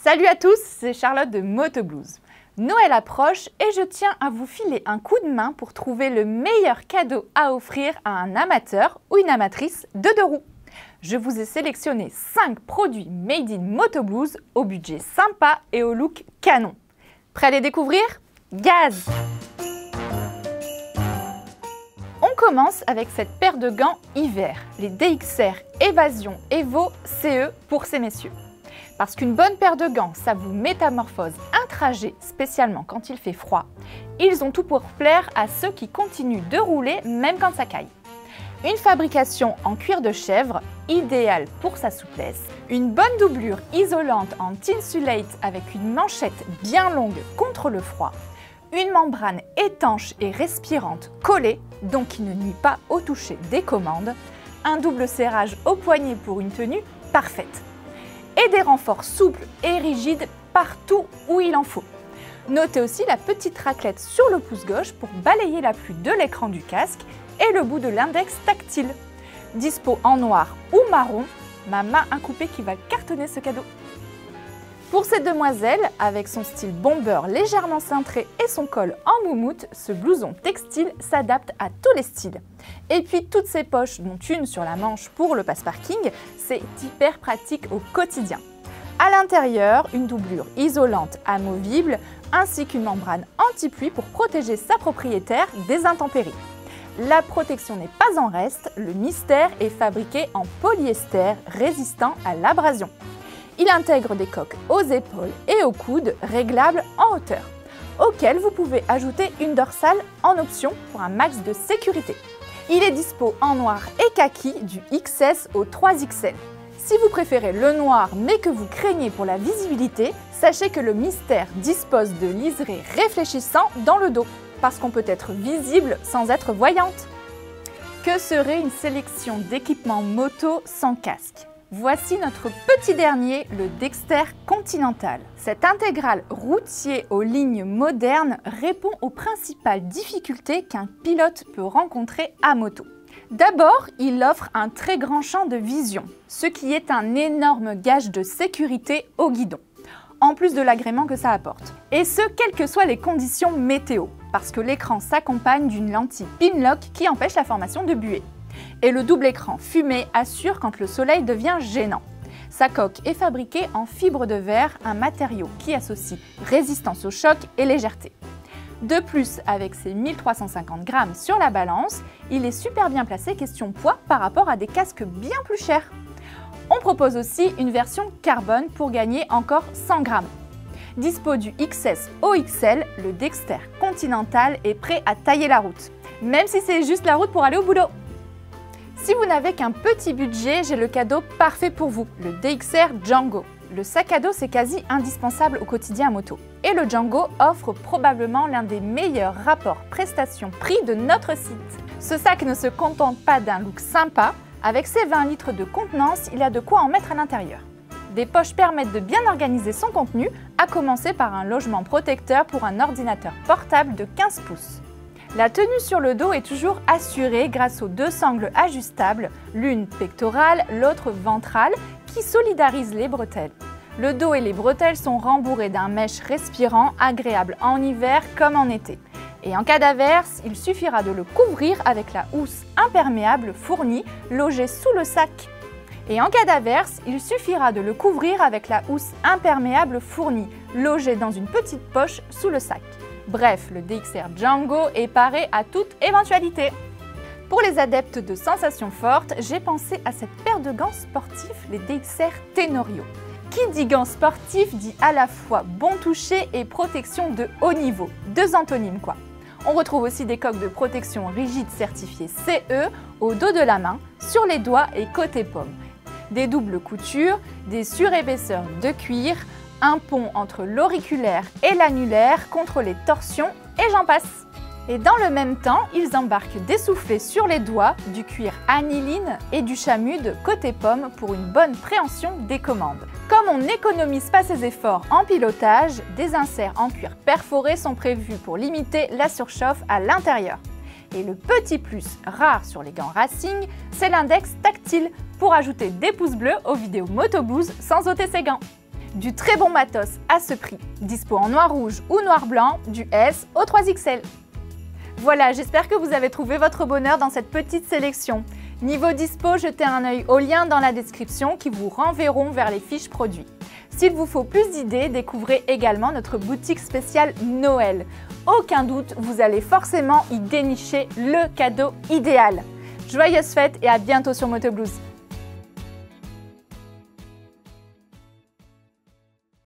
Salut à tous, c'est Charlotte de Moto Blues. Noël approche et je tiens à vous filer un coup de main pour trouver le meilleur cadeau à offrir à un amateur ou une amatrice de deux roues. Je vous ai sélectionné 5 produits made in Moto Blues au budget sympa et au look canon. Prêt à les découvrir? Gaz! On commence avec cette paire de gants hiver, les DXR Evasion Evo CE pour ces messieurs. Parce qu'une bonne paire de gants, ça vous métamorphose un trajet, spécialement quand il fait froid. Ils ont tout pour plaire à ceux qui continuent de rouler même quand ça caille. Une fabrication en cuir de chèvre, idéale pour sa souplesse. Une bonne doublure isolante en Tinsulate avec une manchette bien longue contre le froid. Une membrane étanche et respirante collée, donc qui ne nuit pas au toucher des commandes. Un double serrage au poignet pour une tenue parfaite. Et des renforts souples et rigides partout où il en faut. Notez aussi la petite raclette sur le pouce gauche pour balayer la pluie de l'écran du casque et le bout de l'index tactile. Dispo en noir ou marron, ma main à couper qui va cartonner ce cadeau. Pour cette demoiselle, avec son style bomber légèrement cintré et son col en moumoute, ce blouson textile s'adapte à tous les styles. Et puis toutes ces poches, dont une sur la manche pour le passe-parking, c'est hyper pratique au quotidien. À l'intérieur, une doublure isolante amovible, ainsi qu'une membrane anti-pluie pour protéger sa propriétaire des intempéries. La protection n'est pas en reste, le mystère est fabriqué en polyester résistant à l'abrasion. Il intègre des coques aux épaules et aux coudes réglables en hauteur, auxquelles vous pouvez ajouter une dorsale en option pour un max de sécurité. Il est dispo en noir et kaki du XS au 3XL. Si vous préférez le noir mais que vous craignez pour la visibilité, sachez que le mystère dispose de liserés réfléchissants dans le dos, parce qu'on peut être visible sans être voyante. Que serait une sélection d'équipements moto sans casque? Voici notre petit dernier, le Dexter Continental. Cet intégral routier aux lignes modernes répond aux principales difficultés qu'un pilote peut rencontrer à moto. D'abord, il offre un très grand champ de vision, ce qui est un énorme gage de sécurité au guidon, en plus de l'agrément que ça apporte. Et ce, quelles que soient les conditions météo, parce que l'écran s'accompagne d'une lentille Pinlock qui empêche la formation de buée. Et le double écran fumé assure quand le soleil devient gênant. Sa coque est fabriquée en fibre de verre, un matériau qui associe résistance au choc et légèreté. De plus, avec ses 1350 grammes sur la balance, il est super bien placé question poids par rapport à des casques bien plus chers. On propose aussi une version carbone pour gagner encore 100 grammes. Dispo du XS au XL, le Dexter Continental est prêt à tailler la route, même si c'est juste la route pour aller au boulot. Si vous n'avez qu'un petit budget, j'ai le cadeau parfait pour vous, le DXR Django. Le sac à dos, c'est quasi indispensable au quotidien à moto. Et le Django offre probablement l'un des meilleurs rapports prestations-prix de notre site. Ce sac ne se contente pas d'un look sympa, avec ses 20 litres de contenance, il y a de quoi en mettre à l'intérieur. Des poches permettent de bien organiser son contenu, à commencer par un logement protecteur pour un ordinateur portable de 15 pouces. La tenue sur le dos est toujours assurée grâce aux 2 sangles ajustables, l'une pectorale, l'autre ventrale, qui solidarisent les bretelles. Le dos et les bretelles sont rembourrés d'un mesh respirant, agréable en hiver comme en été. Et en cas d'averse, il suffira de le couvrir avec la housse imperméable fournie, logée sous le sac. Et en cas d'averse, il suffira de le couvrir avec la housse imperméable fournie, logée dans une petite poche sous le sac. Bref, le DXR Django est paré à toute éventualité. Pour les adeptes de sensations fortes, j'ai pensé à cette paire de gants sportifs, les DXR Tenorio. Qui dit gants sportifs dit à la fois bon toucher et protection de haut niveau. 2 antonymes quoi. On retrouve aussi des coques de protection rigides certifiées CE au dos de la main, sur les doigts et côté paume. Des doubles coutures, des surépaisseurs de cuir, un pont entre l'auriculaire et l'annulaire contre les torsions et j'en passe. Et dans le même temps, ils embarquent des soufflets sur les doigts, du cuir aniline et du chamude côté pomme pour une bonne préhension des commandes. Comme on n'économise pas ses efforts en pilotage, des inserts en cuir perforé sont prévus pour limiter la surchauffe à l'intérieur. Et le petit plus rare sur les gants racing, c'est l'index tactile pour ajouter des pouces bleus aux vidéos Moto Blues sans ôter ses gants. Du très bon matos à ce prix, dispo en noir rouge ou noir blanc, du S au 3XL. Voilà, j'espère que vous avez trouvé votre bonheur dans cette petite sélection. Niveau dispo, jetez un œil aux liens dans la description qui vous renverront vers les fiches produits. S'il vous faut plus d'idées, découvrez également notre boutique spéciale Noël. Aucun doute, vous allez forcément y dénicher le cadeau idéal. Joyeuses fêtes et à bientôt sur Moto Blues.